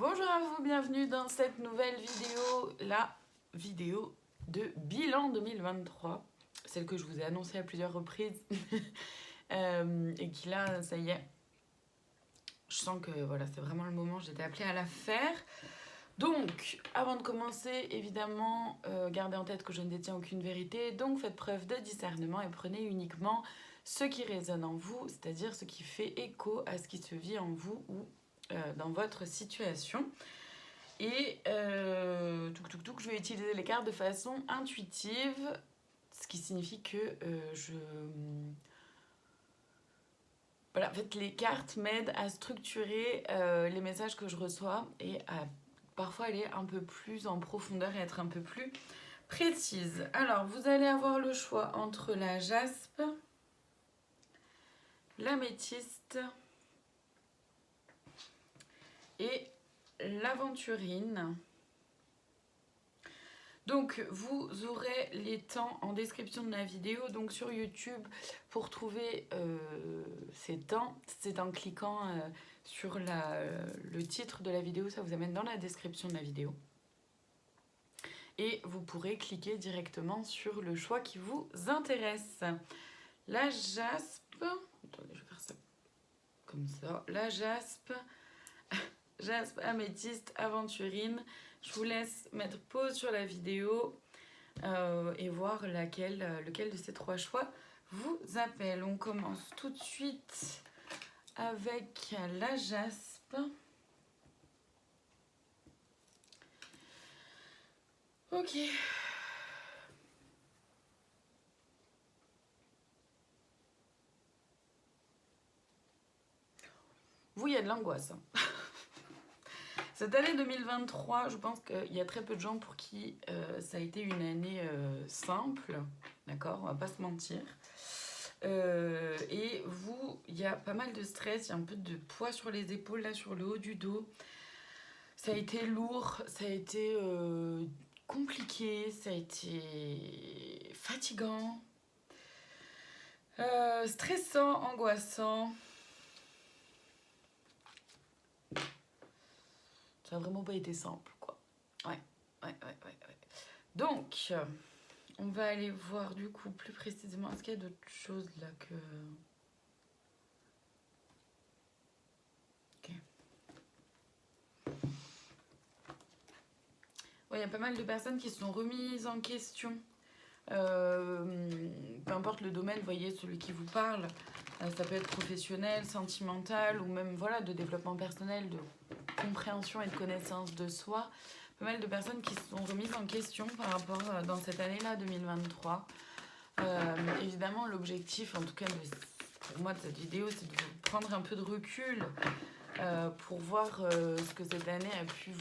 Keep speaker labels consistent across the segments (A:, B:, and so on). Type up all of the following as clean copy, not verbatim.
A: Bonjour à vous, bienvenue dans cette nouvelle vidéo, la vidéo de bilan 2023, celle que je vous ai annoncée à plusieurs reprises et qui là, ça y est, je sens que voilà, c'est vraiment le moment, j'étais appelée à la faire. Donc, avant de commencer, évidemment, gardez en tête que je ne détiens aucune vérité, donc faites preuve de discernement et prenez uniquement ce qui résonne en vous, c'est-à-dire ce qui fait écho à ce qui se vit en vous ou dans votre situation. Et je vais utiliser les cartes de façon intuitive, ce qui signifie que Voilà, en fait, les cartes m'aident à structurer les messages que je reçois et à parfois aller un peu plus en profondeur et être un peu plus précise. Alors, vous allez avoir le choix entre la jaspe, l'améthyste et l'aventurine. Donc vous aurez les temps en description de la vidéo, donc sur YouTube, pour trouver ces temps, c'est en cliquant sur le titre de la vidéo, ça vous amène dans la description de la vidéo. Et vous pourrez cliquer directement sur le choix qui vous intéresse. La jaspe, attendez, je vais faire ça comme ça, la jaspe, jaspe, améthyste, aventurine. Je vous laisse mettre pause sur la vidéo et voir lequel de ces trois choix vous appelle. On commence tout de suite avec la jaspe. Ok. Vous, il y a de l'angoisse. Cette année 2023, je pense qu'il y a très peu de gens pour qui ça a été une année simple, d'accord, on va pas se mentir. Et vous, il y a pas mal de stress, il y a un peu de poids sur les épaules, là, sur le haut du dos. Ça a été lourd, ça a été compliqué, ça a été fatigant, stressant, angoissant. Ça n'a vraiment pas été simple, quoi. Ouais. Donc, on va aller voir du coup plus précisément. Est-ce qu'il y a d'autres choses là que... Ok. Ouais, il y a pas mal de personnes qui se sont remises en question. Peu importe le domaine, voyez, celui qui vous parle. Ça peut être professionnel, sentimental ou même voilà, de développement personnel, de compréhension et de connaissance de soi. Pas mal de personnes qui se sont remises en question par rapport dans cette année-là 2023. Évidemment, l'objectif, en tout cas pour moi de cette vidéo, c'est de prendre un peu de recul pour voir ce que cette année a pu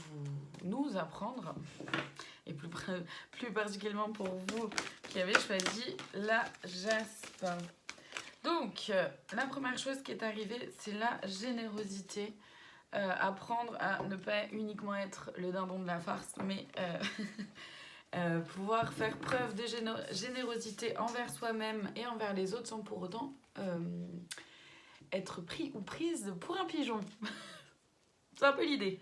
A: nous apprendre. Et plus particulièrement pour vous qui avez choisi la jaspe. Donc, la première chose qui est arrivée, c'est la générosité. Apprendre à ne pas uniquement être le dindon de la farce, mais pouvoir faire preuve de générosité envers soi-même et envers les autres sans pour autant être pris ou prise pour un pigeon. C'est un peu l'idée.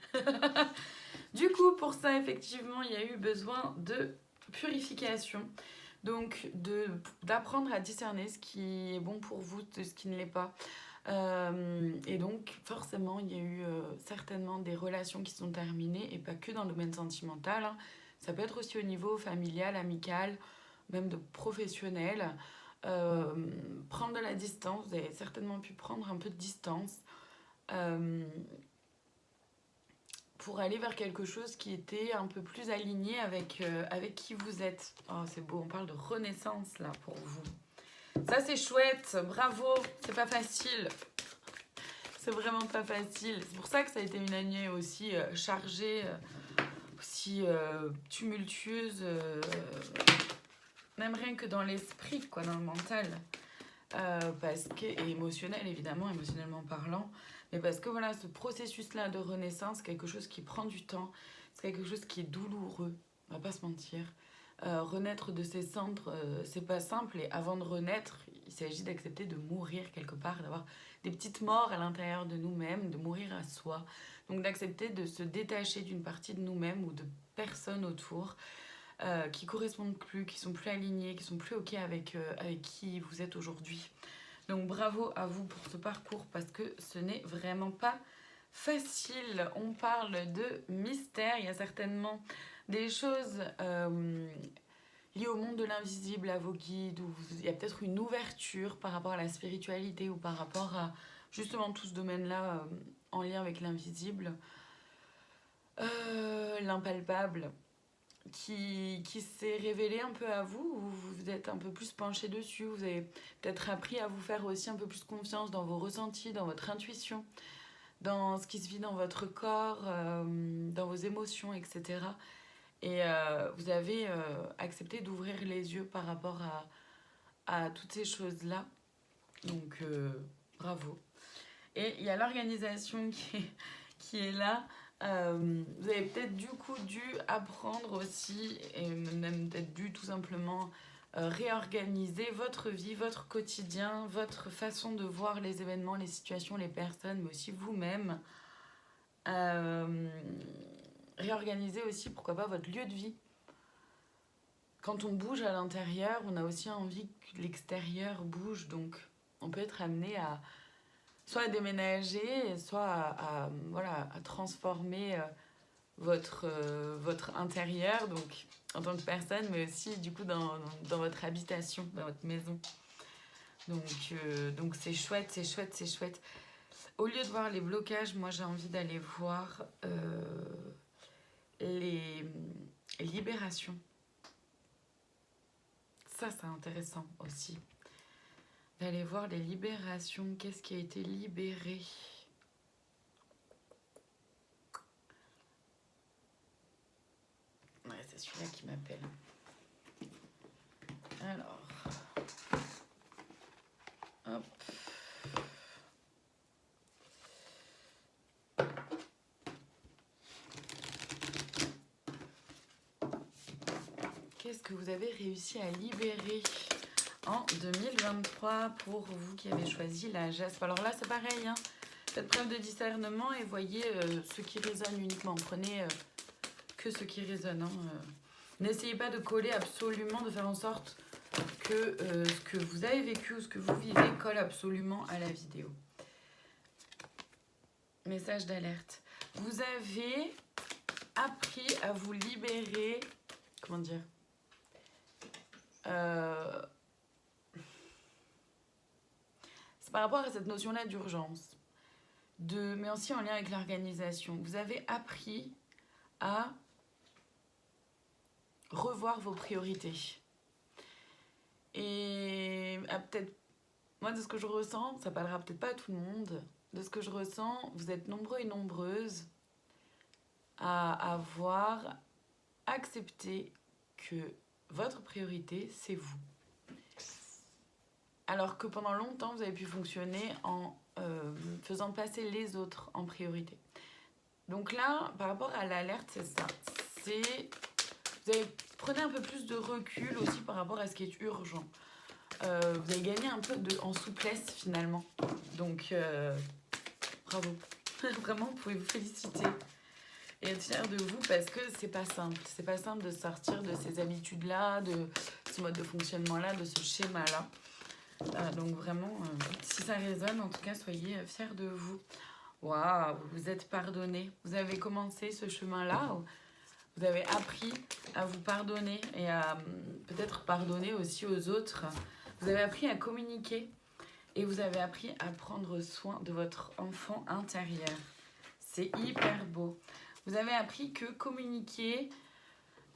A: Du coup, pour ça, effectivement, il y a eu besoin de purification. Donc, d'apprendre à discerner ce qui est bon pour vous de ce qui ne l'est pas. Et donc, forcément, il y a eu certainement des relations qui sont terminées, et pas que dans le domaine sentimental. Hein. Ça peut être aussi au niveau familial, amical, même de professionnel. Prendre de la distance, vous avez certainement pu prendre un peu de distance. Pour aller vers quelque chose qui était un peu plus aligné avec qui vous êtes. Oh, c'est beau, on parle de renaissance là pour vous. Ça c'est chouette, bravo, c'est pas facile. C'est vraiment pas facile. C'est pour ça que ça a été une année aussi chargée, aussi tumultueuse, même rien que dans l'esprit, quoi, dans le mental. Parce que, et émotionnel évidemment, émotionnellement parlant, mais parce que voilà, ce processus-là de renaissance, c'est quelque chose qui prend du temps, c'est quelque chose qui est douloureux, on va pas se mentir. Renaître de ses cendres, c'est pas simple, et avant de renaître, il s'agit d'accepter de mourir quelque part, d'avoir des petites morts à l'intérieur de nous-mêmes, de mourir à soi, Donc d'accepter de se détacher d'une partie de nous-mêmes ou de personnes autour qui correspondent plus, qui sont plus alignés, qui sont plus ok avec qui vous êtes aujourd'hui. Donc bravo à vous pour ce parcours parce que ce n'est vraiment pas facile. On parle de mystère, il y a certainement des choses liées au monde de l'invisible, à vos guides, ou il y a peut-être une ouverture par rapport à la spiritualité ou par rapport à justement tout ce domaine-là en lien avec l'invisible, l'impalpable. Qui s'est révélé un peu à vous, ou vous êtes un peu plus penché dessus, vous avez peut-être appris à vous faire aussi un peu plus confiance dans vos ressentis, dans votre intuition, dans ce qui se vit dans votre corps, dans vos émotions, etc. Et vous avez accepté d'ouvrir les yeux par rapport à toutes ces choses-là. Donc bravo. Et il y a l'organisation qui est là. Vous avez peut-être du coup dû apprendre aussi, et même peut-être dû tout simplement réorganiser votre vie, votre quotidien, votre façon de voir les événements, les situations, les personnes, mais aussi vous-même. Réorganiser aussi, pourquoi pas, votre lieu de vie. Quand on bouge à l'intérieur, on a aussi envie que l'extérieur bouge, donc on peut être amené à soit à déménager, soit à transformer votre intérieur, donc en tant que personne, mais aussi du coup dans votre habitation, dans votre maison. Donc c'est chouette, c'est chouette, c'est chouette. Au lieu de voir les blocages, moi j'ai envie d'aller voir les libérations. Ça, c'est intéressant aussi. D'aller voir les libérations. Qu'est-ce qui a été libéré? Ouais, c'est celui-là qui m'appelle. Alors. Hop. Qu'est-ce que vous avez réussi à libérer en 2023 pour vous qui avez choisi la jaspe? Alors là, c'est pareil, hein. Faites preuve de discernement et voyez ce qui résonne uniquement. Prenez que ce qui résonne. Hein. N'essayez pas de coller absolument, de faire en sorte que ce que vous avez vécu ou ce que vous vivez colle absolument à la vidéo. Message d'alerte. Vous avez appris à vous libérer. Comment dire? C'est par rapport à cette notion-là d'urgence, mais aussi en lien avec l'organisation. Vous avez appris à revoir vos priorités. Et peut-être, moi de ce que je ressens, ça parlera peut-être pas à tout le monde, de ce que je ressens, vous êtes nombreux et nombreuses à avoir accepté que votre priorité, c'est vous. Alors que pendant longtemps, vous avez pu fonctionner en faisant passer les autres en priorité. Donc là, par rapport à l'alerte, c'est ça. Prenez un peu plus de recul aussi par rapport à ce qui est urgent. Vous avez gagné un peu en souplesse finalement. Donc, bravo. Vraiment, vous pouvez vous féliciter et être fier de vous parce que c'est pas simple. C'est pas simple de sortir de ces habitudes-là, de ce mode de fonctionnement-là, de ce schéma-là. Donc vraiment, si ça résonne, en tout cas, soyez fiers de vous. Waouh, vous êtes pardonné. Vous avez commencé ce chemin-là. Vous avez appris à vous pardonner et à peut-être pardonner aussi aux autres. Vous avez appris à communiquer et vous avez appris à prendre soin de votre enfant intérieur. C'est hyper beau. Vous avez appris que communiquer,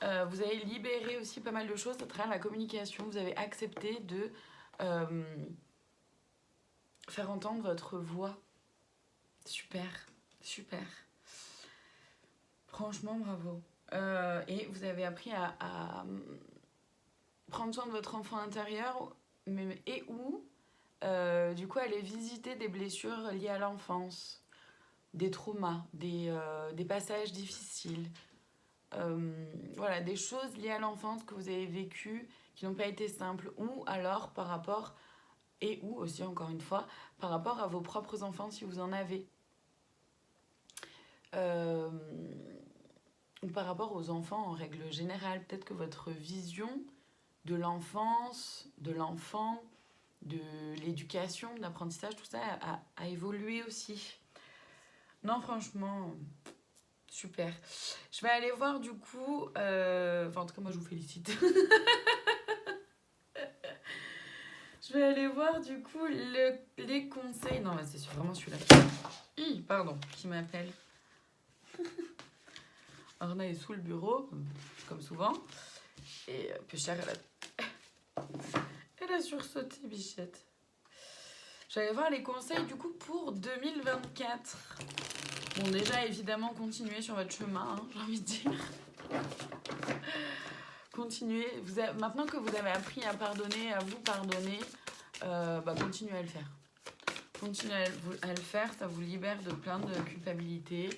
A: vous avez libéré aussi pas mal de choses à travers la communication. Vous avez accepté de faire entendre votre voix. Super, super. Franchement, bravo. Et vous avez appris à prendre soin de votre enfant intérieur et du coup aller visiter des blessures liées à l'enfance, des traumas, des passages difficiles, voilà, des choses liées à l'enfance que vous avez vécues qui n'ont pas été simples, ou alors par rapport, ou aussi encore une fois, par rapport à vos propres enfants si vous en avez. ou par rapport aux enfants en règle générale. Peut-être que votre vision de l'enfance, de l'enfant, de l'éducation, de l'apprentissage, tout ça a évolué aussi. Non, franchement, super. Je vais aller voir du coup... Enfin, en tout cas, moi, je vous félicite. Je vais aller voir du coup les conseils. Non, mais c'est vraiment celui-là. Pardon, qui m'appelle. Orna est sous le bureau, comme souvent. Et Péchère, elle a sursauté, bichette. J'allais voir les conseils du coup pour 2024. Bon, déjà, évidemment, continuez sur votre chemin, hein, j'ai envie de dire. Continuez. Maintenant que vous avez appris à pardonner, à vous pardonner, continuez à le faire. Continuez à le faire, ça vous libère de plein de culpabilité.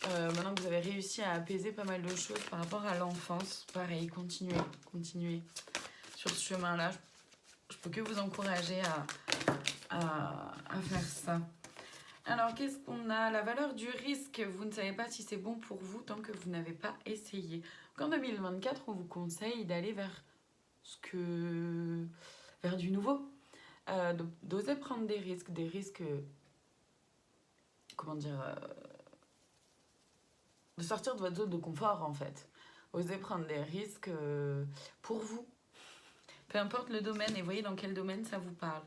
A: Maintenant que vous avez réussi à apaiser pas mal de choses par rapport à l'enfance, pareil, continuez sur ce chemin-là. Je peux que vous encourager à faire ça. Alors, qu'est-ce qu'on a? La valeur du risque. Vous ne savez pas si c'est bon pour vous tant que vous n'avez pas essayé. Donc, en 2024, on vous conseille d'aller vers du nouveau. D'oser prendre des risques, comment dire, de sortir de votre zone de confort en fait. Osez prendre des risques pour vous. Peu importe le domaine, et voyez dans quel domaine ça vous parle.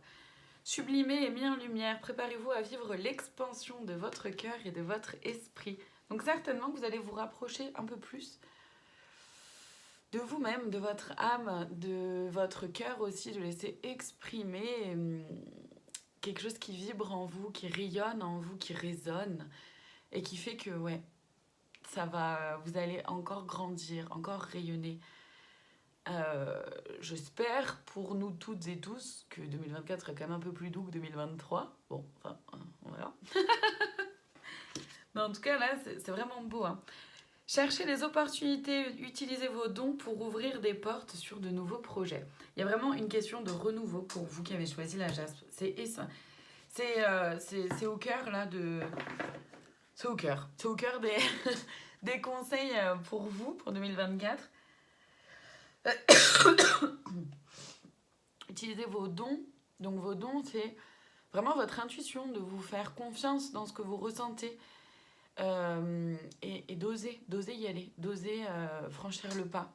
A: Sublimé et mis en lumière, préparez-vous à vivre l'expansion de votre cœur et de votre esprit. Donc certainement que vous allez vous rapprocher un peu plus de vous-même, de votre âme, de votre cœur aussi, de laisser exprimer quelque chose qui vibre en vous, qui rayonne en vous, qui résonne et qui fait que vous allez encore grandir, encore rayonner. J'espère pour nous toutes et tous que 2024 sera quand même un peu plus doux que 2023. Bon, enfin, on verra. Mais en tout cas, là, c'est vraiment beau. Hein. Cherchez les opportunités, utilisez vos dons pour ouvrir des portes sur de nouveaux projets. Il y a vraiment une question de renouveau pour vous qui avez choisi la jaspe. C'est au cœur, là, C'est au cœur des conseils pour vous, pour 2024. Utilisez vos dons. Donc vos dons, c'est vraiment votre intuition, de vous faire confiance dans ce que vous ressentez et d'oser y aller, d'oser franchir le pas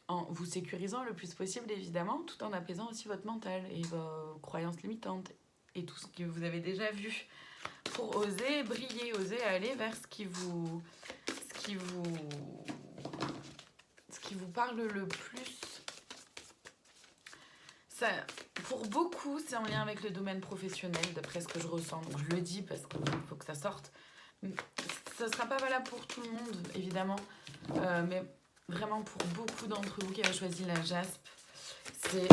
A: en vous sécurisant le plus possible évidemment, tout en apaisant aussi votre mental et vos croyances limitantes et tout ce que vous avez déjà vu pour oser briller, oser aller vers ce qui vous parle le plus. Ça, pour beaucoup, c'est en lien avec le domaine professionnel, d'après ce que je ressens. Donc je le dis parce qu'il faut que ça sorte. Ça ne sera pas valable pour tout le monde, évidemment. Mais vraiment pour beaucoup d'entre vous qui avez choisi la jaspe, c'est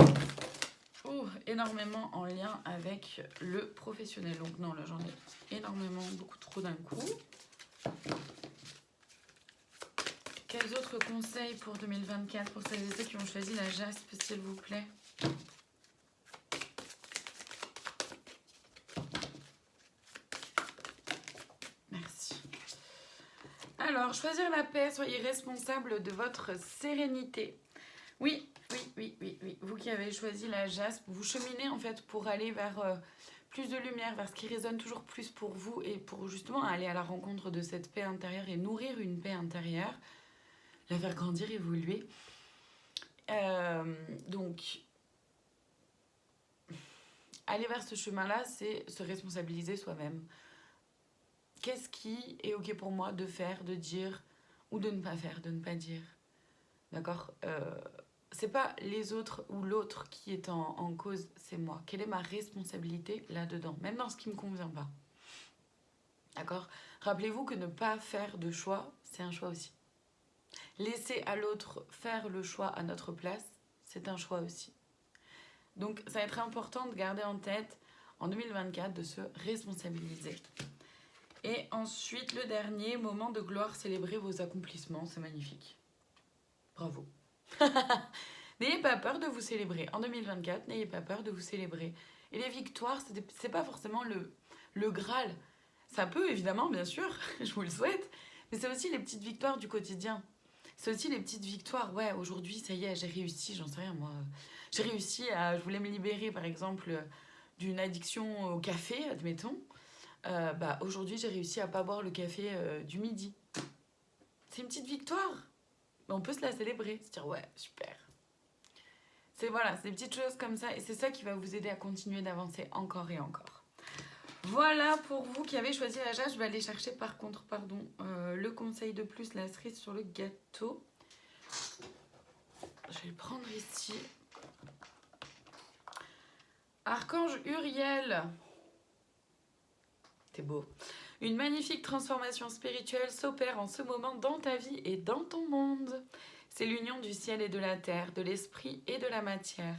A: énormément en lien avec le professionnel. Donc non, là j'en ai énormément, beaucoup trop d'un coup. Quels autres conseils pour 2024 pour celles et ceux qui ont choisi la jaspe, s'il vous plaît? Merci. Alors, choisir la paix, soyez responsable de votre sérénité. Oui. Vous qui avez choisi la jaspe, vous cheminez en fait pour aller vers plus de lumière, vers ce qui résonne toujours plus pour vous et pour justement aller à la rencontre de cette paix intérieure et nourrir une paix intérieure, la faire grandir, évoluer. Donc, aller vers ce chemin-là, c'est se responsabiliser soi-même. Qu'est-ce qui est OK pour moi de faire, de dire ou de ne pas faire, de ne pas dire? D'accord c'est pas les autres ou l'autre qui est en cause, c'est moi. Quelle est ma responsabilité là-dedans, même dans ce qui me convient pas? D'accord? Rappelez-vous que ne pas faire de choix, c'est un choix aussi. Laisser à l'autre faire le choix à notre place, c'est un choix aussi. Donc, ça va être important de garder en tête, en 2024, de se responsabiliser. Et ensuite, le dernier, moment de gloire, célébrer vos accomplissements, c'est magnifique. Bravo. N'ayez pas peur de vous célébrer. En 2024, n'ayez pas peur de vous célébrer. Et les victoires, c'est pas forcément le Graal. Ça peut, évidemment, bien sûr, je vous le souhaite. Mais c'est aussi les petites victoires du quotidien. C'est aussi les petites victoires. Ouais, aujourd'hui, ça y est, j'ai réussi, j'en sais rien, moi. J'ai réussi à... Je voulais me libérer, par exemple, d'une addiction au café, admettons. Bah, aujourd'hui, j'ai réussi à pas boire le café du midi. C'est une petite victoire. Mais on peut se la célébrer, se dire, ouais, super. C'est voilà, c'est des petites choses comme ça. Et c'est ça qui va vous aider à continuer d'avancer encore et encore. Voilà pour vous qui avez choisi la jade. Je vais aller chercher par contre, pardon, le conseil de plus, la cerise sur le gâteau. Je vais le prendre ici. Archange Uriel. C'est beau. Une magnifique transformation spirituelle s'opère en ce moment dans ta vie et dans ton monde. C'est l'union du ciel et de la terre, de l'esprit et de la matière.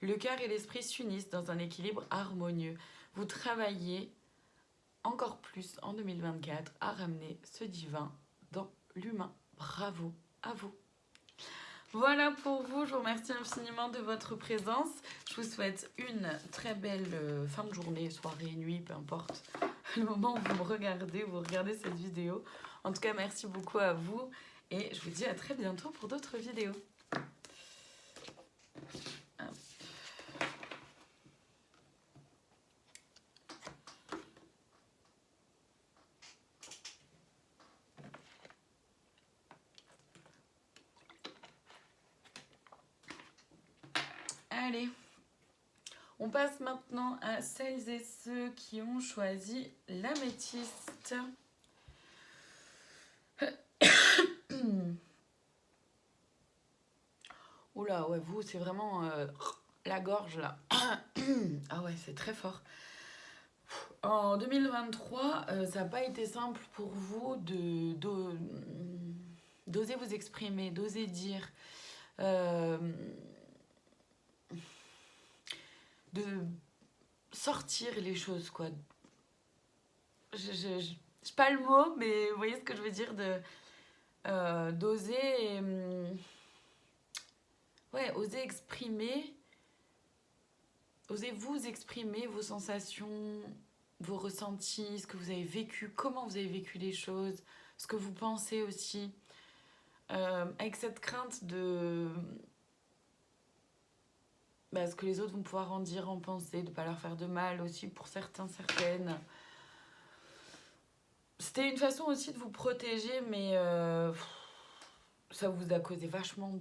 A: Le cœur et l'esprit s'unissent dans un équilibre harmonieux. Vous travaillez encore plus en 2024 à ramener ce divin dans l'humain. Bravo à vous. Voilà pour vous, je vous remercie infiniment de votre présence. Je vous souhaite une très belle fin de journée, soirée, nuit, peu importe le moment où vous regardez cette vidéo. En tout cas, merci beaucoup à vous et je vous dis à très bientôt pour d'autres vidéos. Allez, on passe maintenant à celles et ceux qui ont choisi l'améthyste. Oula, ouais, vous, c'est vraiment la gorge là. Ah ouais, c'est très fort. En 2023, ça n'a pas été simple pour vous d'oser vous exprimer, d'oser dire, de sortir les choses, quoi. Je sais pas le mot, mais vous voyez ce que je veux dire, d'oser, ouais, oser exprimer, osez vous exprimer vos sensations, vos ressentis, ce que vous avez vécu, comment vous avez vécu les choses, ce que vous pensez aussi, avec cette crainte de ce que les autres vont pouvoir en dire, en penser, de ne pas leur faire de mal aussi pour certains, certaines. C'était une façon aussi de vous protéger, mais ça vous a causé vachement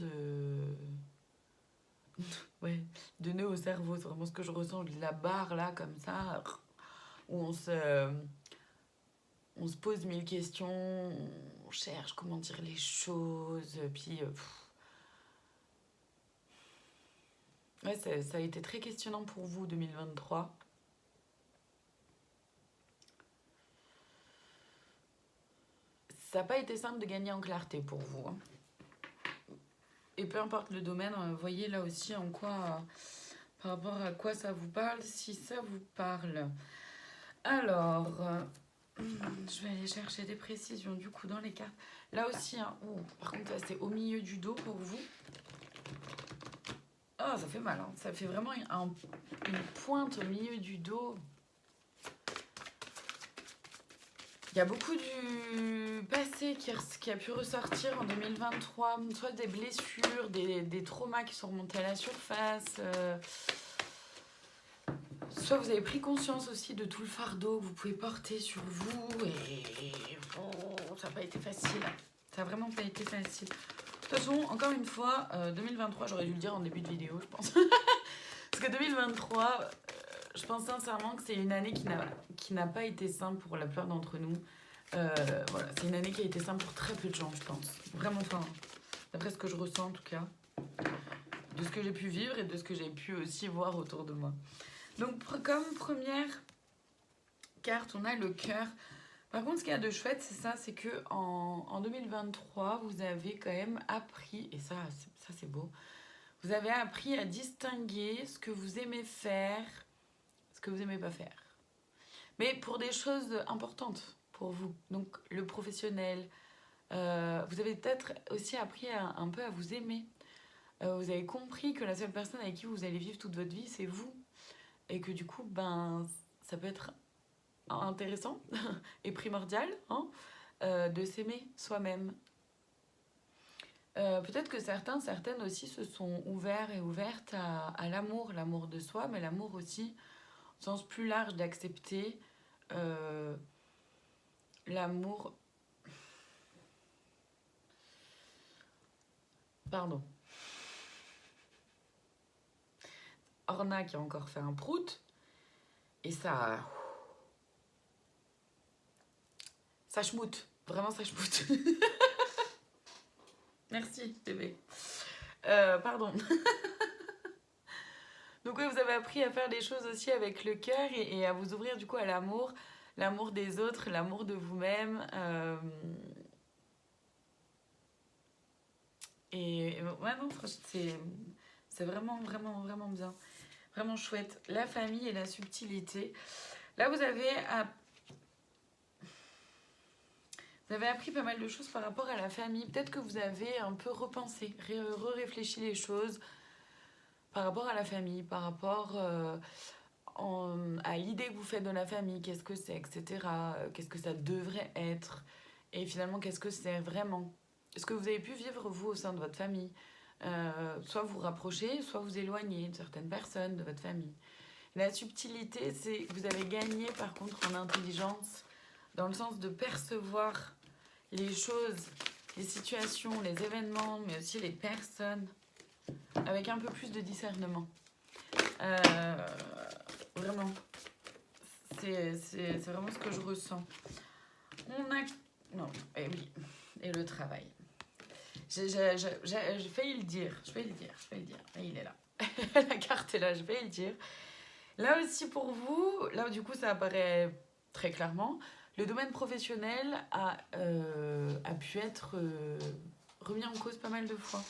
A: ouais, de nœuds au cerveau. C'est vraiment ce que je ressens, de la barre là, comme ça, où on se pose mille questions, on cherche comment dire les choses, puis ouais, ça a été très questionnant pour vous 2023. Ça n'a pas été simple de gagner en clarté pour vous, hein. Et peu importe le domaine, voyez là aussi en quoi, par rapport à quoi ça vous parle, si ça vous parle. Alors, je vais aller chercher des précisions du coup dans les cartes. Là aussi, hein, par contre, ça c'est au milieu du dos pour vous. Ah, ça fait mal, hein. Ça fait vraiment une pointe au milieu du dos. Il y a beaucoup du passé qui a pu ressortir en 2023, soit des blessures, des traumas qui sont remontés à la surface, soit vous avez pris conscience aussi de tout le fardeau que vous pouvez porter sur vous et ça n'a pas été facile. Ça n'a vraiment pas été facile. De toute façon, encore une fois, 2023, j'aurais dû le dire en début de vidéo, je pense. Parce que 2023... je pense sincèrement que c'est une année qui n'a pas été simple pour la plupart d'entre nous. Voilà, c'est une année qui a été simple pour très peu de gens, je pense. Vraiment, enfin, d'après ce que je ressens en tout cas, de ce que j'ai pu vivre et de ce que j'ai pu aussi voir autour de moi. Donc, comme première carte, on a le cœur. Par contre, ce qu'il y a de chouette, c'est ça, c'est que en 2023, vous avez quand même appris, et ça c'est beau, vous avez appris à distinguer ce que vous aimez faire, ce que vous aimez pas faire. Mais pour des choses importantes pour vous. Donc le professionnel. Vous avez peut-être aussi appris un peu à vous aimer. Vous avez compris que la seule personne avec qui vous allez vivre toute votre vie, c'est vous. Et que du coup, ça peut être intéressant et primordial, hein, de s'aimer soi-même. Peut-être que certaines aussi se sont ouverts et ouvertes à l'amour de soi, mais l'amour aussi, au sens plus large d'accepter l'amour. Pardon. Orna qui a encore fait un prout, et ça schmoute, vraiment ça schmoute. Merci bébé. Pardon. Donc oui, vous avez appris à faire les choses aussi avec le cœur et à vous ouvrir du coup à l'amour des autres, l'amour de vous-même. Et ouais, non, franchement, c'est vraiment, vraiment, vraiment bien. Vraiment chouette. La famille et la subtilité. Là, vous avez appris pas mal de choses par rapport à la famille. Peut-être que vous avez un peu repensé, réfléchi les choses par rapport à la famille, par rapport à l'idée que vous faites de la famille, qu'est-ce que c'est, etc. Qu'est-ce que ça devrait être. Et finalement, qu'est-ce que c'est vraiment. Est-ce que vous avez pu vivre, vous, au sein de votre famille soit vous rapprocher, soit vous éloigner de certaines personnes de votre famille. La subtilité, c'est que vous avez gagné, par contre, en intelligence, dans le sens de percevoir les choses, les situations, les événements, mais aussi les personnes, avec un peu plus de discernement. Vraiment. C'est vraiment ce que je ressens. Non, et oui. Et le travail. J'ai failli le dire. Et il est là. La carte est là, je vais le dire. Là aussi pour vous, là du coup ça apparaît très clairement, le domaine professionnel a pu être remis en cause pas mal de fois.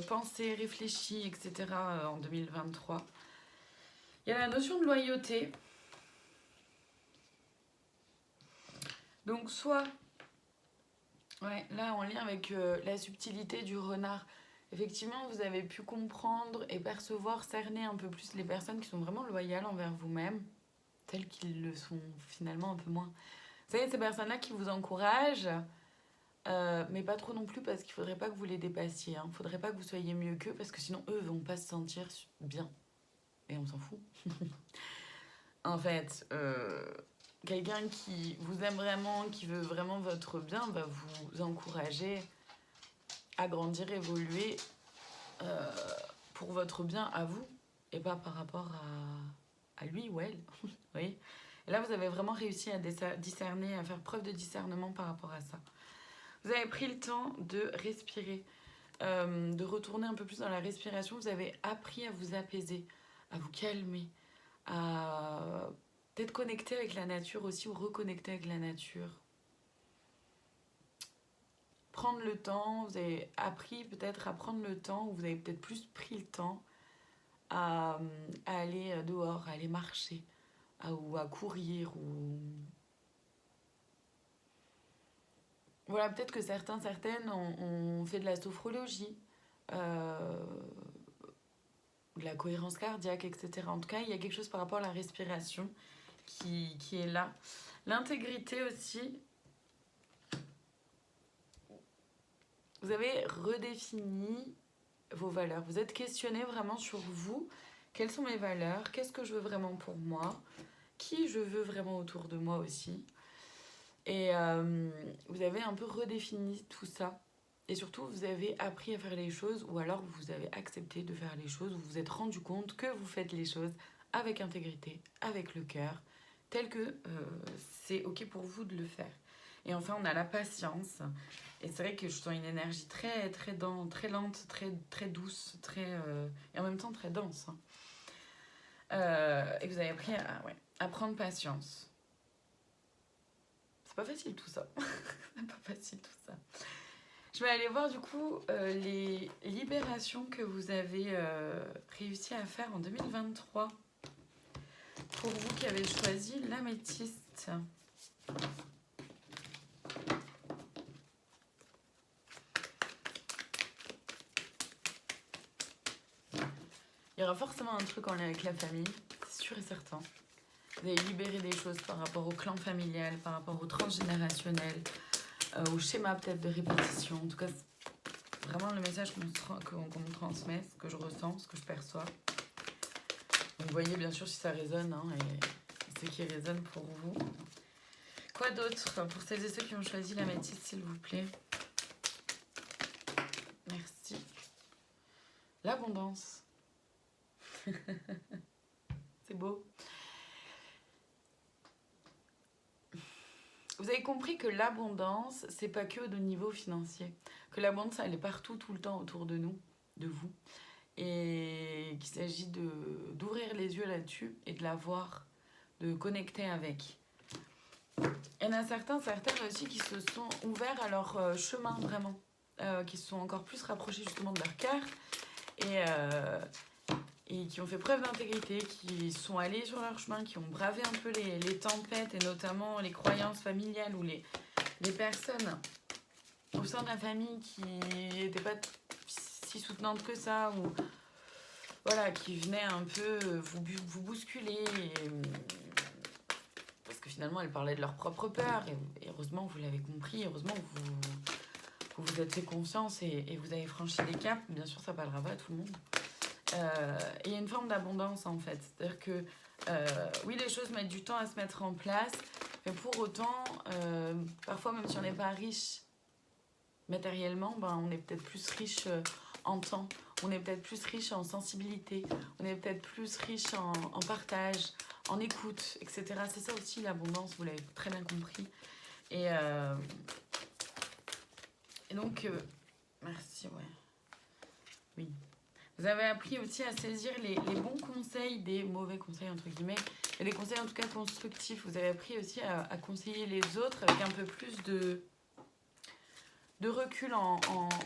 A: Pensé, réfléchi, etc. En 2023. Il y a la notion de loyauté. Donc soit, ouais, là en lien avec la subtilité du renard, effectivement vous avez pu comprendre et percevoir, cerner un peu plus les personnes qui sont vraiment loyales envers vous-même, telles qu'ils le sont finalement un peu moins. Vous savez, ces personnes-là qui vous encouragent, mais pas trop non plus parce qu'il faudrait pas que vous les dépassiez. Hein. Faudrait pas que vous soyez mieux qu'eux parce que sinon eux vont pas se sentir bien. Et on s'en fout. En fait, quelqu'un qui vous aime vraiment, qui veut vraiment votre bien, va vous encourager à grandir, évoluer pour votre bien à vous et pas par rapport à lui ou elle. Oui. Et là, vous avez vraiment réussi à discerner, à faire preuve de discernement par rapport à ça. Vous avez pris le temps de respirer, de retourner un peu plus dans la respiration. Vous avez appris à vous apaiser, à vous calmer, à peut-être connecter avec la nature aussi ou reconnecter avec la nature. Prendre le temps, vous avez appris peut-être à prendre le temps, ou vous avez peut-être plus pris le temps à aller dehors, à aller marcher, ou à courir, ou... Voilà, peut-être que certaines ont fait de la sophrologie, de la cohérence cardiaque, etc. En tout cas, il y a quelque chose par rapport à la respiration qui est là. L'intégrité aussi. Vous avez redéfini vos valeurs. Vous êtes questionné vraiment sur vous. Quelles sont mes valeurs? Qu'est-ce que je veux vraiment pour moi? Qui je veux vraiment autour de moi aussi? Et vous avez un peu redéfini tout ça. Et surtout, vous avez appris à faire les choses, ou alors vous avez accepté de faire les choses, vous vous êtes rendu compte que vous faites les choses avec intégrité, avec le cœur, tel que c'est OK pour vous de le faire. Et enfin, on a la patience. Et c'est vrai que je sens une énergie très, très, très lente, très, très douce, et en même temps très dense. Et vous avez appris à prendre patience. C'est pas facile tout ça. C'est pas facile tout ça. Je vais aller voir du coup les libérations que vous avez réussi à faire en 2023. Pour vous qui avez choisi l'améthyste. Il y aura forcément un truc en lien avec la famille, c'est sûr et certain. Vous avez libéré des choses par rapport au clan familial, par rapport au transgénérationnel, au schéma peut-être de répétition. En tout cas, c'est vraiment le message qu'on me transmet, ce que je ressens, ce que je perçois. Donc, vous voyez bien sûr si ça résonne, hein, et ce qui résonne pour vous. Quoi d'autre pour celles et ceux qui ont choisi l'améthyste, s'il vous plaît? Merci. L'abondance. C'est beau. Vous avez compris que l'abondance, c'est pas que au niveau financier. Que l'abondance, elle est partout, tout le temps autour de nous, de vous. Et qu'il s'agit d'ouvrir les yeux là-dessus et de la voir, de connecter avec. Il y en a certaines aussi qui se sont ouverts à leur chemin vraiment, qui se sont encore plus rapprochés justement de leur cœur et qui ont fait preuve d'intégrité, qui sont allés sur leur chemin, qui ont bravé un peu les tempêtes et notamment les croyances familiales ou les personnes au sein de la famille qui n'étaient pas si soutenantes que ça ou voilà, qui venaient un peu vous bousculer parce que finalement elles parlaient de leur propre peur et heureusement vous l'avez compris, heureusement vous vous êtes fait confiance et vous avez franchi les caps. Bien sûr ça parlera pas à tout le monde. Il y a une forme d'abondance en fait, c'est-à-dire que oui les choses mettent du temps à se mettre en place, mais pour autant parfois même si on n'est pas riche matériellement, ben, on est peut-être plus riche en temps, on est peut-être plus riche en sensibilité, on est peut-être plus riche en partage, en écoute, etc. C'est ça aussi l'abondance, vous l'avez très bien compris. Et donc, merci, ouais. Oui. Vous avez appris aussi à saisir les bons conseils des mauvais conseils, entre guillemets, et des conseils en tout cas constructifs. Vous avez appris aussi à conseiller les autres avec un peu plus de recul en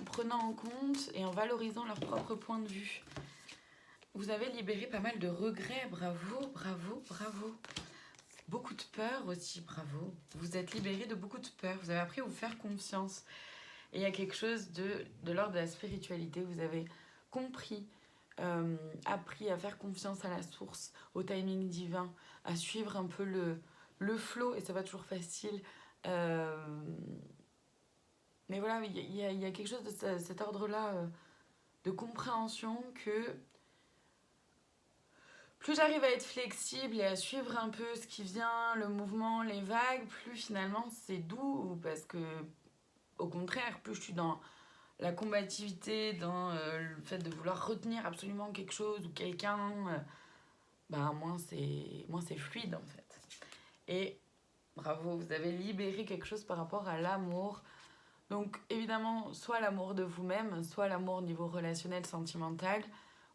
A: prenant en compte et en valorisant leur propre point de vue. Vous avez libéré pas mal de regrets, bravo, bravo, bravo. Beaucoup de peur aussi, bravo. Vous êtes libéré de beaucoup de peur, vous avez appris à vous faire confiance. Et il y a quelque chose de l'ordre de la spiritualité, vous avez compris, appris à faire confiance à la source, au timing divin, à suivre un peu le flow, et c'est pas toujours facile. Mais voilà, il y a quelque chose de cet ordre-là de compréhension que plus j'arrive à être flexible et à suivre un peu ce qui vient, le mouvement, les vagues, plus finalement c'est doux parce que, au contraire, plus je suis dans la combativité, dans le fait de vouloir retenir absolument quelque chose ou quelqu'un, bah moins c'est fluide en fait. Et bravo, vous avez libéré quelque chose par rapport à l'amour. Donc évidemment, soit l'amour de vous-même, soit l'amour au niveau relationnel, sentimental,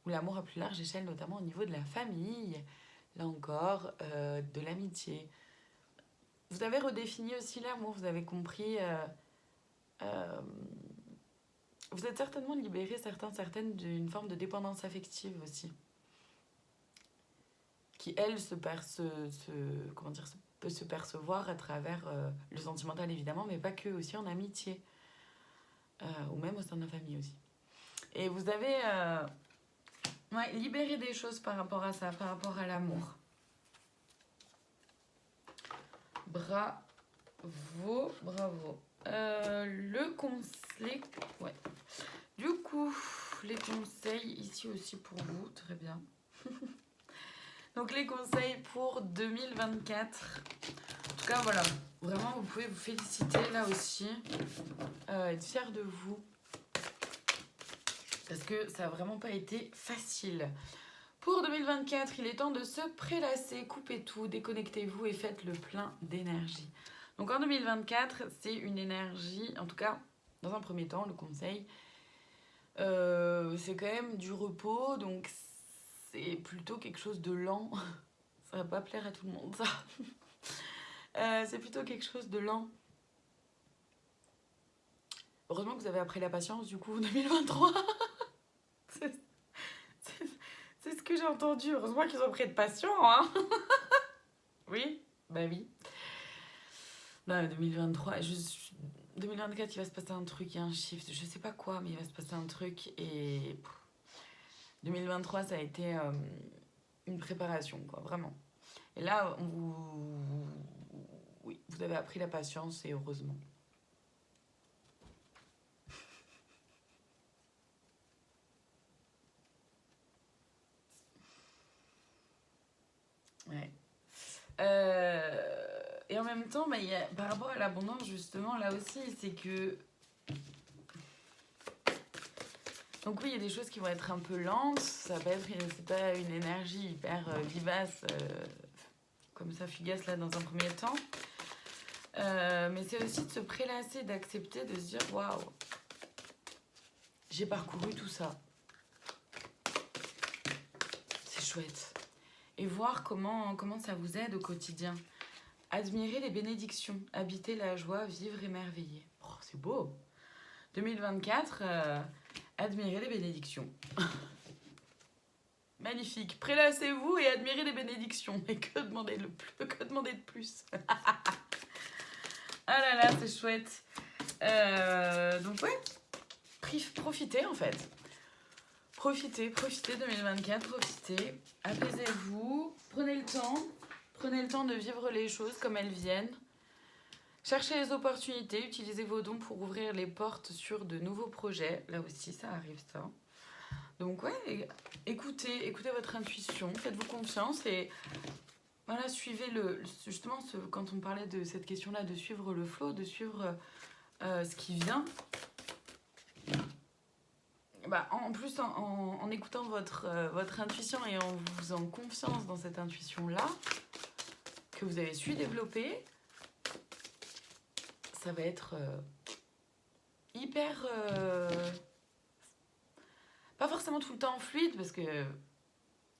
A: ou l'amour à plus large échelle, notamment au niveau de la famille, là encore, de l'amitié. Vous avez redéfini aussi l'amour, vous avez compris... vous êtes certainement libéré, certaines, d'une forme de dépendance affective aussi. Qui, elle, peut se percevoir à travers le sentimental, évidemment, mais pas que, aussi en amitié. Ou même au sein de la famille aussi. Et vous avez libéré des choses par rapport à ça, par rapport à l'amour. Bravo, bravo. Ouais. Du coup, les conseils ici aussi pour vous, très bien. Donc les conseils pour 2024. En tout cas, voilà, vraiment, vous pouvez vous féliciter là aussi, être fier de vous. Parce que ça n'a vraiment pas été facile. Pour 2024, il est temps de se prélasser, coupez tout, déconnectez-vous et faites le plein d'énergie. Donc en 2024, c'est une énergie, en tout cas, dans un premier temps, le conseil, c'est quand même du repos, donc c'est plutôt quelque chose de lent. Ça va pas plaire à tout le monde, ça. C'est plutôt quelque chose de lent. Heureusement que vous avez appris la patience, du coup, 2023. C'est ce que j'ai entendu. Heureusement qu'ils ont pris de patience, hein. Oui, bah oui. Non, 2023, 2024, il va se passer un truc, il y a un shift. Je sais pas quoi, mais il va se passer un truc. Et 2023, ça a été une préparation, quoi, vraiment. Et là, oui, vous avez appris la patience et heureusement. Ouais. Et en même temps, bah, par rapport à l'abondance, justement, là aussi, c'est que... Donc oui, il y a des choses qui vont être un peu lentes, ça va être, c'est pas une énergie hyper vivace, comme ça, fugace, là, dans un premier temps. Mais c'est aussi de se prélasser, d'accepter, de se dire, waouh, j'ai parcouru tout ça. C'est chouette. Et voir comment ça vous aide au quotidien. Admirer les bénédictions, habiter la joie, vivre émerveillé. Oh, c'est beau. 2024, admirez les bénédictions. Magnifique. Prélassez-vous et admirez les bénédictions. Mais que demander de plus Ah là là, c'est chouette. Donc ouais, profitez en fait. Profitez 2024, profitez. Apaisez-vous, prenez le temps de vivre les choses comme elles viennent. Cherchez les opportunités, utilisez vos dons pour ouvrir les portes sur de nouveaux projets. Là aussi, ça arrive ça. Donc ouais, écoutez votre intuition, faites-vous confiance et voilà, suivez justement quand on parlait de cette question-là, de suivre le flow, de suivre ce qui vient. Bah, en plus, en écoutant votre intuition et en vous faisant confiance dans cette intuition-là, que vous avez su développer, ça va être hyper... pas forcément tout le temps fluide, parce que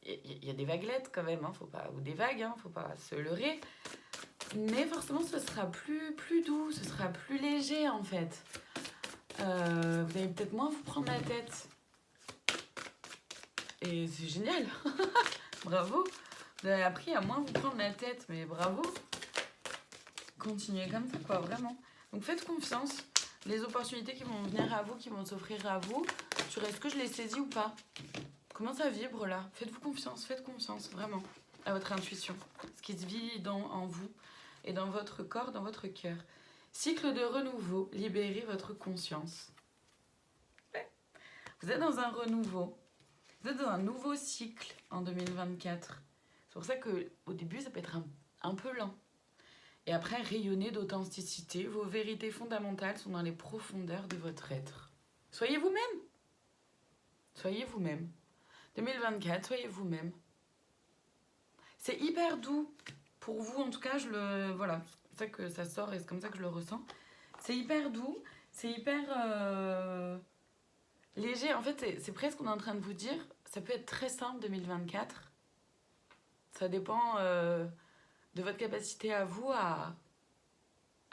A: il y a des vaguelettes quand même, hein, ou des vagues, hein, faut pas se leurrer. Mais forcément, ce sera plus doux, ce sera plus léger en fait. Vous allez peut-être moins vous prendre la tête. Et c'est génial. Bravo. Vous avez appris à moins vous prendre la tête, mais bravo. Continuez comme ça, quoi, vraiment. Donc faites confiance. Les opportunités qui vont venir à vous, qui vont s'offrir à vous, sur est-ce que je les saisis ou pas? Comment ça vibre là? Faites confiance, vraiment, à votre intuition. Ce qui se vit en vous et dans votre corps, dans votre cœur. Cycle de renouveau, libérez votre conscience. Ouais. Vous êtes dans un renouveau. Vous êtes dans un nouveau cycle en 2024. C'est pour ça qu'au début, ça peut être un peu lent. Et après, rayonnez d'authenticité. Vos vérités fondamentales sont dans les profondeurs de votre être. Soyez vous-même. Soyez vous-même. 2024, soyez vous-même. C'est hyper doux. Pour vous, en tout cas, voilà, c'est ça que ça sort et c'est comme ça que je le ressens. C'est hyper doux. C'est hyper léger. En fait, c'est presque qu'on est en train de vous dire. Ça peut être très simple 2024. Ça dépend de votre capacité à vous à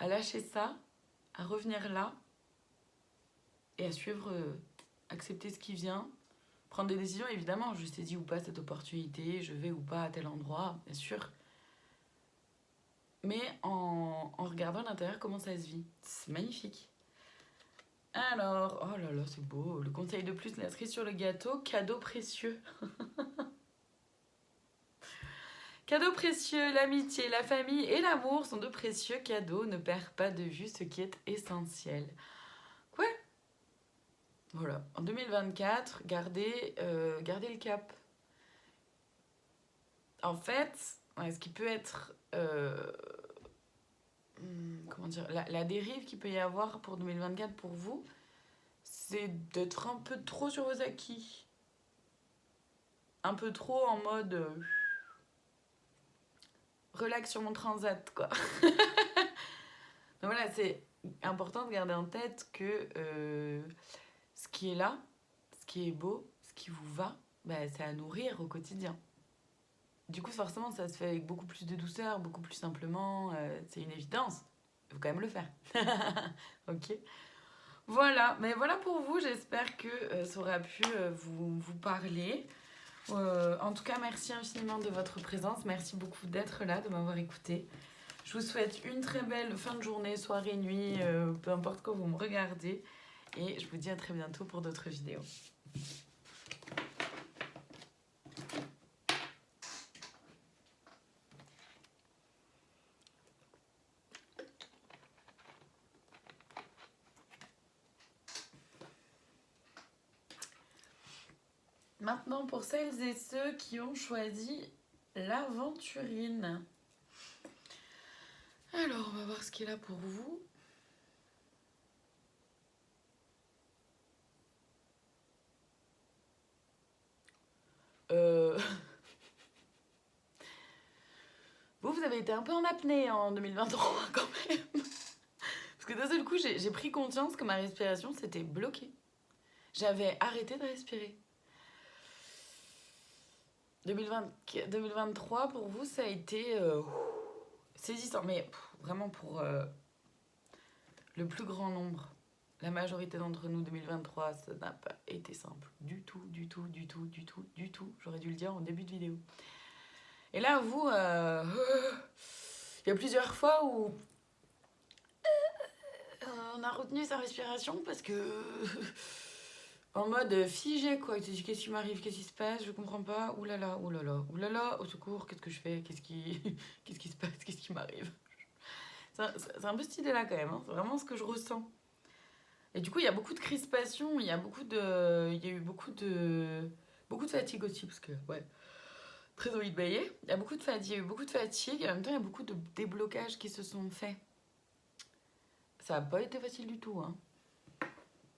A: lâcher ça, à revenir là et à suivre, accepter ce qui vient, prendre des décisions. Évidemment, je saisis ou pas cette opportunité, je vais ou pas à tel endroit, bien sûr. Mais en regardant à l'intérieur comment ça se vit. C'est magnifique. Alors, oh là là, c'est beau. Le conseil de plus, la cerise sur le gâteau, cadeau précieux. Cadeaux précieux, l'amitié, la famille et l'amour sont de précieux cadeaux. Ne perds pas de vue ce qui est essentiel. Ouais. Voilà. En 2024, gardez le cap. En fait, ce qui peut être... comment dire, la dérive qu'il peut y avoir pour 2024 pour vous, c'est d'être un peu trop sur vos acquis. Un peu trop en mode... relax sur mon transat, quoi. Donc voilà, c'est important de garder en tête que ce qui est là, ce qui est beau, ce qui vous va, c'est à nourrir au quotidien. Du coup, forcément, ça se fait avec beaucoup plus de douceur, beaucoup plus simplement. C'est une évidence. Il faut quand même le faire. Ok. Voilà. Mais voilà pour vous. J'espère que ça aura pu vous parler. En tout cas, merci infiniment de votre présence. Merci beaucoup d'être là, de m'avoir écouté. Je vous souhaite une très belle fin de journée, soirée, nuit, peu importe quand vous me regardez. Et je vous dis à très bientôt pour d'autres vidéos. Maintenant, pour celles et ceux qui ont choisi l'aventurine. Alors, on va voir ce qu'il a pour vous. Vous avez été un peu en apnée en 2023 quand même. Parce que d'un seul coup, j'ai pris conscience que ma respiration s'était bloquée. J'avais arrêté de respirer. 2023, pour vous, ça a été saisissant. Mais vraiment pour le plus grand nombre, la majorité d'entre nous, 2023, ça n'a pas été simple. Du tout. J'aurais dû le dire en début de vidéo. Et là, vous, il y a plusieurs fois où on a retenu sa respiration parce que... en mode figé, quoi. Tu te dis, qu'est-ce qui m'arrive, qu'est-ce qui se passe, je comprends pas. Oulala, au secours, qu'est-ce que je fais, qu'est-ce qui se passe, qu'est-ce qui m'arrive. C'est un peu cette idée-là, quand même. Hein. C'est vraiment ce que je ressens. Et du coup, il y a beaucoup de crispation, il y a eu beaucoup de fatigue aussi, parce que, ouais, très envie de bailler. Il y a eu beaucoup de fatigue, et en même temps, il y a beaucoup de déblocages qui se sont faits. Ça n'a pas été facile du tout, hein.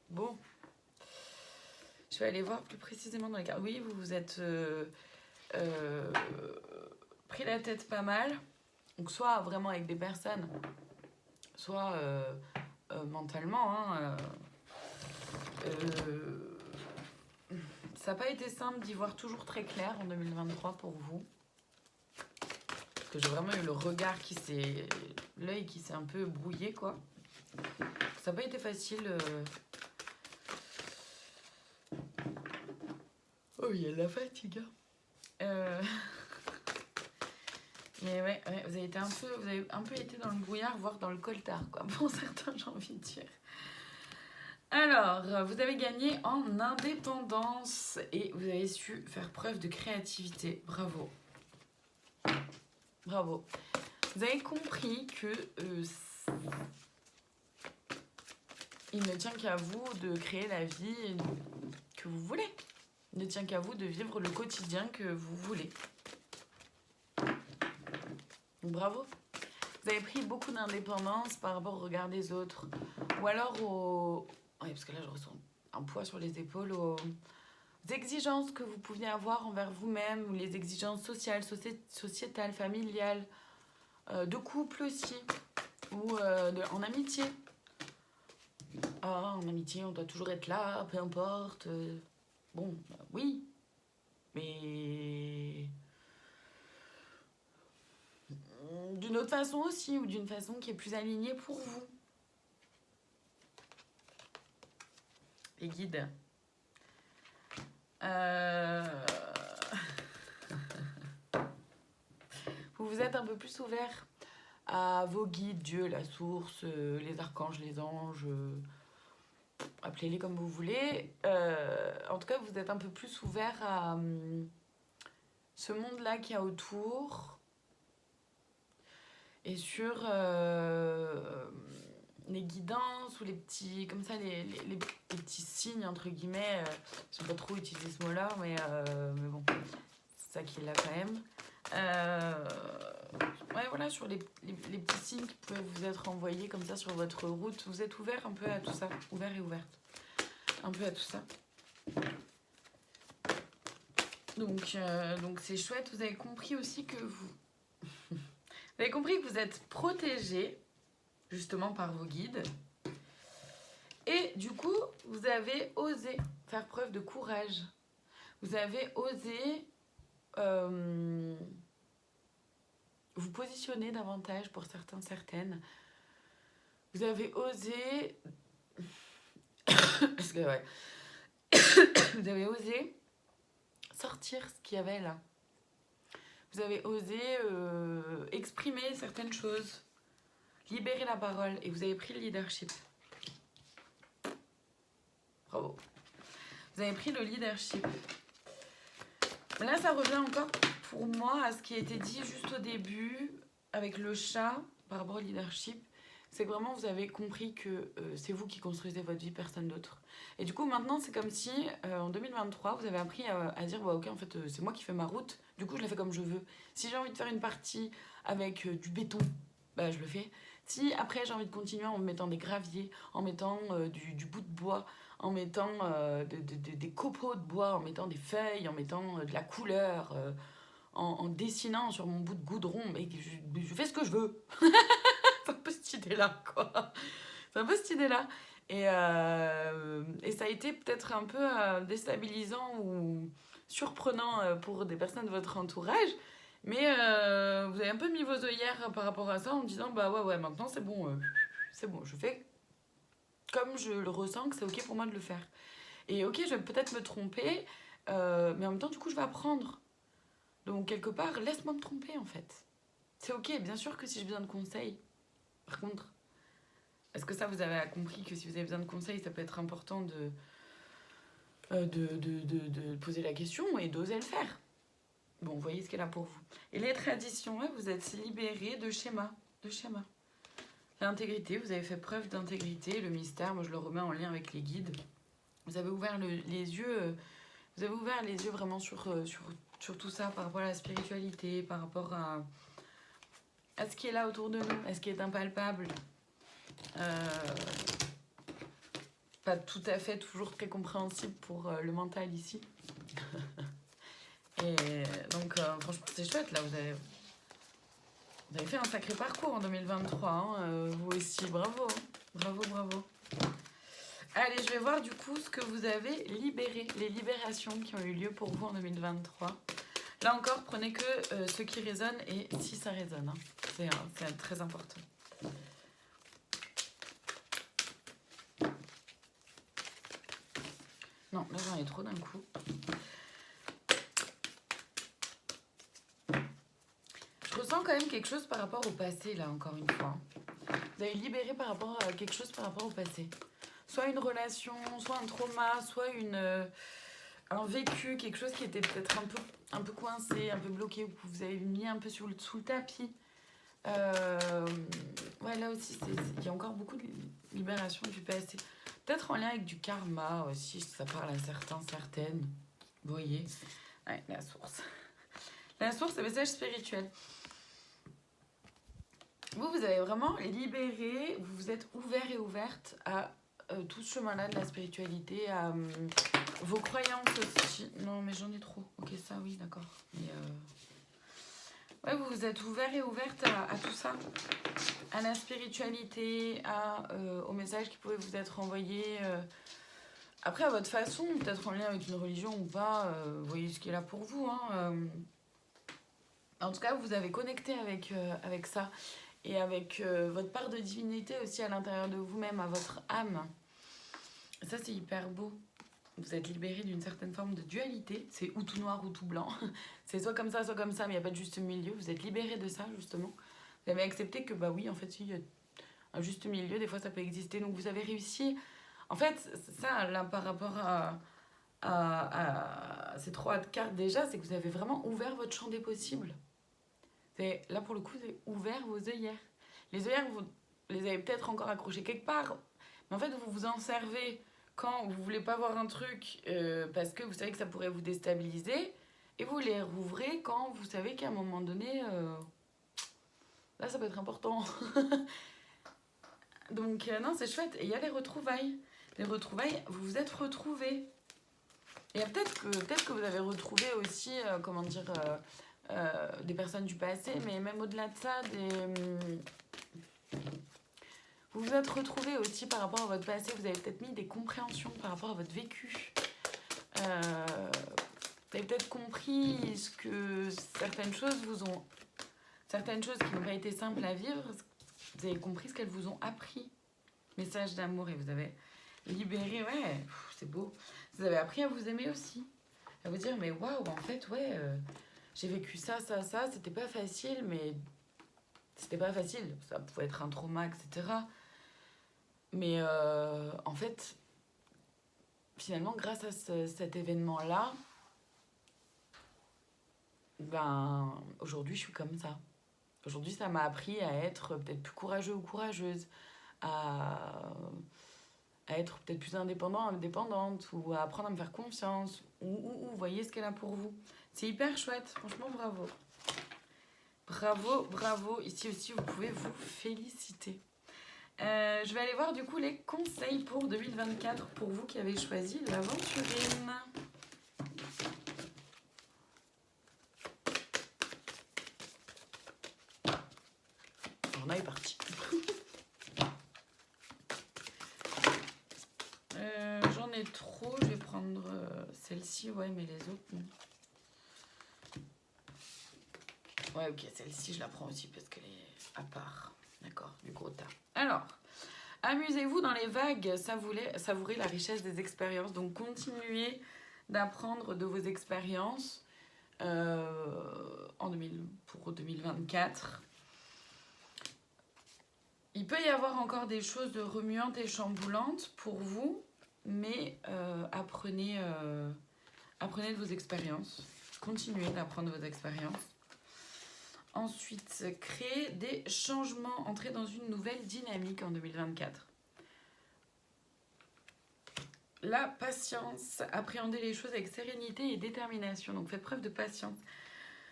A: Bon. Je vais aller voir plus précisément dans les cartes. Oui, vous vous êtes pris la tête pas mal. Donc, soit vraiment avec des personnes, soit mentalement. Hein, ça n'a pas été simple d'y voir toujours très clair en 2023 pour vous. Parce que j'ai vraiment eu le regard l'œil qui s'est un peu brouillé, quoi. Ça n'a pas été facile. Oh, il y a de la fatigue. Mais ouais, vous avez un peu été dans le brouillard, voire dans le coltard, quoi. Pour certains, j'ai envie de dire. Alors, vous avez gagné en indépendance et vous avez su faire preuve de créativité. Bravo. Bravo. Vous avez compris que il ne tient qu'à vous de créer la vie que vous voulez. Il ne tient qu'à vous de vivre le quotidien que vous voulez. Donc, bravo. Vous avez pris beaucoup d'indépendance par rapport au regard des autres. Ou alors oui, parce que là, je ressens un poids sur les épaules. Aux exigences que vous pouviez avoir envers vous-même, ou les exigences sociales, sociétales, familiales, de couple aussi, ou en amitié. Ah, en amitié, on doit toujours être là, peu importe. Bon, oui, mais d'une autre façon aussi, ou d'une façon qui est plus alignée pour vous. Les guides. Vous vous êtes un peu plus ouvert à vos guides, Dieu, la source, les archanges, les anges, appelez-les comme vous voulez. En tout cas, vous êtes un peu plus ouvert à ce monde-là qu'il y a autour et sur les guidances ou les petits, comme ça, les petits signes, entre guillemets. Je ne sais pas trop utiliser ce mot-là, mais bon, c'est ça qu'il a quand même. Ouais, voilà, sur les petits signes qui peuvent vous être envoyés comme ça sur votre route. Vous êtes ouvert un peu à tout ça, ouvert et ouverte. Un peu à tout ça. Donc c'est chouette. Vous avez compris aussi que vous avez compris que vous êtes protégé justement par vos guides. Et du coup, vous avez osé faire preuve de courage. Vous avez osé vous positionner davantage pour certains, certaines. Vous avez osé... Parce que, ouais. Vous avez osé sortir ce qu'il y avait là. Vous avez osé exprimer certaines choses, libérer la parole, et vous avez pris le leadership. Bravo. Vous avez pris le leadership. Là, ça revient encore pour moi à ce qui a été dit juste au début avec le chat par rapport au leadership. c'est que vraiment vous avez compris que c'est vous qui construisez votre vie, personne d'autre. Et du coup maintenant c'est comme si en 2023 vous avez appris à dire bah, ok en fait c'est moi qui fais ma route, du coup je la fais comme je veux. Si j'ai envie de faire une partie avec du béton, bah je le fais. Si après j'ai envie de continuer en mettant des graviers, en mettant du bout de bois, en mettant des copeaux de bois, en mettant des feuilles, en mettant de la couleur, en dessinant sur mon bout de goudron, mais je fais ce que je veux. C'est un peu cette idée-là, quoi. C'est un peu cette idée-là. Et ça a été peut-être un peu déstabilisant ou surprenant pour des personnes de votre entourage. Mais vous avez un peu mis vos œillères par rapport à ça en disant bah ouais, maintenant c'est bon, je fais comme je le ressens que c'est ok pour moi de le faire. Et ok, je vais peut-être me tromper, mais en même temps, du coup, je vais apprendre. Donc, quelque part, laisse-moi me tromper en fait. C'est ok, bien sûr que si j'ai besoin de conseils. Par contre, est-ce que ça, vous avez compris que si vous avez besoin de conseils, ça peut être important de poser la question et d'oser le faire. Bon, vous voyez ce qu'elle a pour vous. Et les traditions, ouais, vous êtes libérés de schémas. L'intégrité, vous avez fait preuve d'intégrité. Le mystère, moi je le remets en lien avec les guides. Vous avez ouvert les yeux, vous avez ouvert les yeux vraiment sur tout ça par rapport à la spiritualité, par rapport à ce qui est là autour de nous, à ce qui est impalpable. Pas tout à fait toujours très compréhensible pour le mental ici. Et donc franchement c'est chouette là, vous avez fait un sacré parcours en 2023, hein, vous aussi, bravo, bravo. Allez, je vais voir du coup ce que vous avez libéré, les libérations qui ont eu lieu pour vous en 2023. Là encore, prenez que ce qui résonne et si ça résonne, hein. C'est très important. Non, là j'en ai trop d'un coup. Je ressens quand même quelque chose par rapport au passé, là, encore une fois. Vous avez libéré par rapport à quelque chose par rapport au passé. Soit une relation, soit un trauma, soit un vécu, quelque chose qui était peut-être un peu coincé, un peu bloqué, ou que vous avez mis un peu sous le tapis. Ouais, là aussi, il y a encore beaucoup de libération du passé. Peut-être en lien avec du karma aussi, ça parle à certains, certaines. Vous voyez? Ouais, la source. La source, c'est le message spirituel. Vous avez vraiment libéré, vous vous êtes ouvert et ouverte à tout ce chemin-là de la spiritualité, à vos croyances aussi. Non, mais j'en ai trop. Ok, ça, oui, d'accord. Mais ouais, vous vous êtes ouvert et ouverte à tout ça, à la spiritualité, aux messages qui pouvaient vous être envoyés. Après, à votre façon, peut-être en lien avec une religion ou pas, vous voyez ce qui est là pour vous. Hein, en tout cas, vous avez connecté avec ça. Et avec votre part de divinité aussi à l'intérieur de vous-même, à votre âme. Ça, c'est hyper beau. Vous êtes libéré d'une certaine forme de dualité. C'est ou tout noir ou tout blanc. C'est soit comme ça, mais il n'y a pas de juste milieu. Vous êtes libéré de ça, justement. Vous avez accepté que, bah oui, en fait, il y a un juste milieu. Des fois, ça peut exister. Donc, vous avez réussi. En fait, ça, là, par rapport à ces 3 cartes, déjà, c'est que vous avez vraiment ouvert votre champ des possibles. Là, pour le coup, vous avez ouvert vos œillères. Les œillères, vous les avez peut-être encore accrochées quelque part. Mais en fait, vous vous en servez quand vous voulez pas voir un truc parce que vous savez que ça pourrait vous déstabiliser. Et vous les rouvrez quand vous savez qu'à un moment donné, là, ça peut être important. Donc, non, c'est chouette. Et il y a les retrouvailles. Les retrouvailles, vous vous êtes retrouvés. Et peut-être que vous avez retrouvé aussi, comment dire... des personnes du passé, mais même au-delà de ça, vous vous êtes retrouvés aussi par rapport à votre passé, vous avez peut-être mis des compréhensions par rapport à votre vécu. Vous avez peut-être compris que certaines choses qui n'ont pas été simples à vivre, vous avez compris ce qu'elles vous ont appris. Message d'amour, et vous avez libéré, ouais, c'est beau. Vous avez appris à vous aimer aussi. À vous dire, mais waouh, en fait, ouais... j'ai vécu ça, c'était pas facile, mais c'était pas facile. Ça pouvait être un trauma, etc. Mais en fait, finalement, grâce à cet événement-là, ben, aujourd'hui, je suis comme ça. Aujourd'hui, ça m'a appris à être peut-être plus courageux ou courageuse, à, à être peut-être plus indépendant, indépendante, ou à apprendre à me faire confiance, ou voyez ce qu'elle a pour vous. C'est hyper chouette, franchement, bravo. Bravo, bravo. Ici aussi, vous pouvez vous féliciter. Je vais aller voir du coup les conseils pour 2024 pour vous qui avez choisi l'aventurine. On est parti. J'en ai trop, je vais prendre celle-ci, ouais, mais les autres non. Ouais, ok, celle-ci je la prends aussi parce qu'elle est à part. D'accord, du gros tas. Alors, amusez-vous dans les vagues, savourez la richesse des expériences. Donc, continuez d'apprendre de vos expériences pour 2024. Il peut y avoir encore des choses de remuantes et chamboulantes pour vous, mais apprenez de vos expériences. Continuez d'apprendre de vos expériences. Ensuite, créer des changements, entrer dans une nouvelle dynamique en 2024. La patience, appréhender les choses avec sérénité et détermination. Donc faites preuve de patience.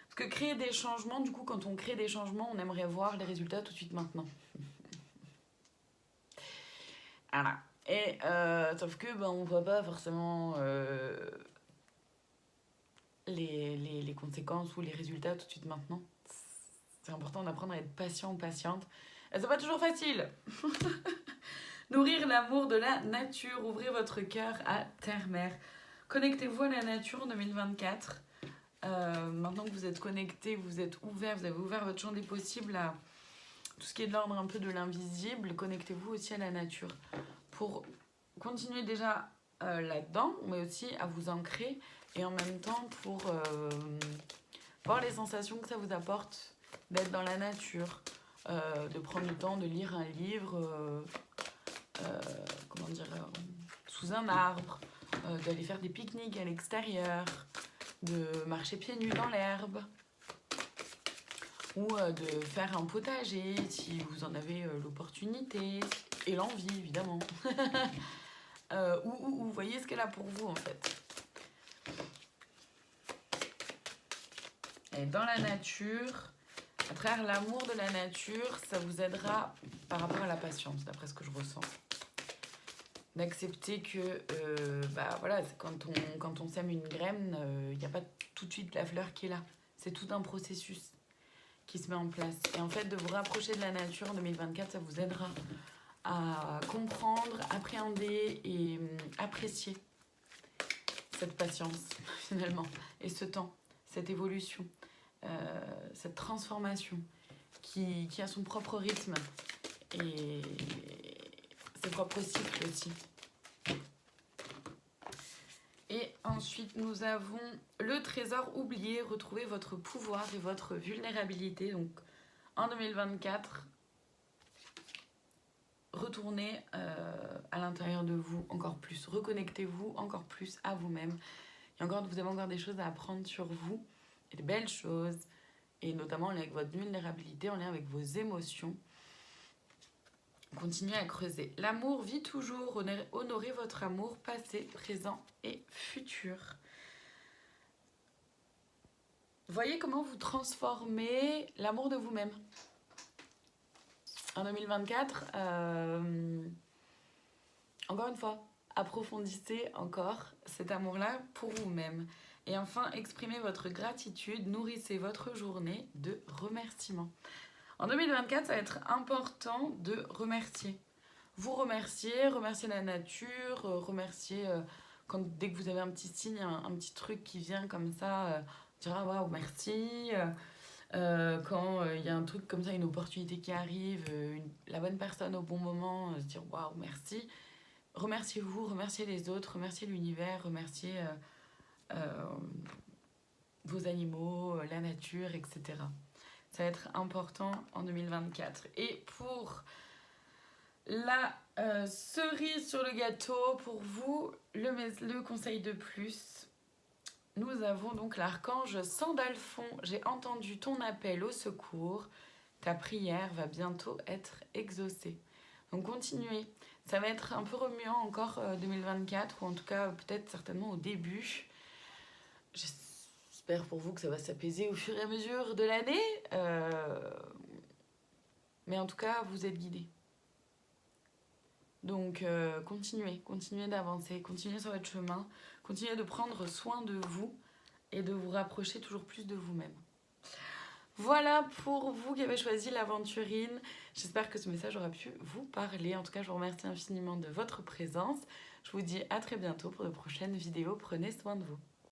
A: Parce que créer des changements, du coup, quand on crée des changements, on aimerait voir les résultats tout de suite maintenant. Voilà. Et sauf que on voit pas forcément les conséquences ou les résultats tout de suite maintenant. C'est important d'apprendre à être patient ou patiente. Et c'est pas toujours facile. Nourrir l'amour de la nature, ouvrez votre cœur à terre-mère. Connectez-vous à la nature en 2024. Maintenant que vous êtes connecté, vous êtes ouvert, vous avez ouvert votre champ des possibles à tout ce qui est de l'ordre un peu de l'invisible, connectez-vous aussi à la nature pour continuer déjà là-dedans, mais aussi à vous ancrer et en même temps pour voir les sensations que ça vous apporte d'être dans la nature, de prendre le temps de lire un livre, sous un arbre, d'aller faire des pique-niques à l'extérieur, de marcher pieds nus dans l'herbe, ou de faire un potager si vous en avez l'opportunité et l'envie évidemment. Ou voyez ce qu'elle a pour vous en fait. Et dans la nature, à travers l'amour de la nature, ça vous aidera par rapport à la patience, d'après ce que je ressens. D'accepter que voilà, quand on sème une graine, il n'y a pas tout de suite la fleur qui est là. C'est tout un processus qui se met en place. Et en fait, de vous rapprocher de la nature en 2024, ça vous aidera à comprendre, appréhender et apprécier cette patience, finalement, et ce temps, cette évolution, cette transformation qui a son propre rythme et ses propres cycles aussi. Et ensuite, nous avons le trésor oublié, retrouver votre pouvoir et votre vulnérabilité. Donc, en 2024, retournez à l'intérieur de vous encore plus. Reconnectez-vous encore plus à vous-même. Vous avez encore des choses à apprendre sur vous, et de belles choses, et notamment en lien avec votre vulnérabilité, en lien avec vos émotions. Continuez à creuser. L'amour vit toujours. Honorez votre amour passé, présent et futur. Voyez comment vous transformez l'amour de vous-même. En 2024, encore une fois, approfondissez encore cet amour-là pour vous-même. Et enfin, exprimez votre gratitude, nourrissez votre journée de remerciements. En 2024, ça va être important de remercier. Vous remercier la nature, remercier dès que vous avez un petit signe, un petit truc qui vient comme ça, dire ah, waouh, merci. Quand il y a un truc comme ça, une opportunité qui arrive, la bonne personne au bon moment, se dire waouh, merci. Remerciez-vous, remerciez les autres, remerciez l'univers, remerciez vos animaux, la nature, etc. Ça va être important en 2024. Et pour la cerise sur le gâteau, pour vous, le conseil de plus, nous avons donc l'archange Sandalphon. J'ai entendu ton appel au secours. ta prière va bientôt être exaucée. Donc continuez. Ça va être un peu remuant encore 2024, ou en tout cas peut-être certainement au début. J'espère pour vous que ça va s'apaiser au fur et à mesure de l'année. Mais en tout cas, vous êtes guidés. Donc continuez d'avancer, continuez sur votre chemin, continuez de prendre soin de vous et de vous rapprocher toujours plus de vous-même. Voilà pour vous qui avez choisi l'aventurine. J'espère que ce message aura pu vous parler. En tout cas, je vous remercie infiniment de votre présence. Je vous dis à très bientôt pour de prochaines vidéos. Prenez soin de vous.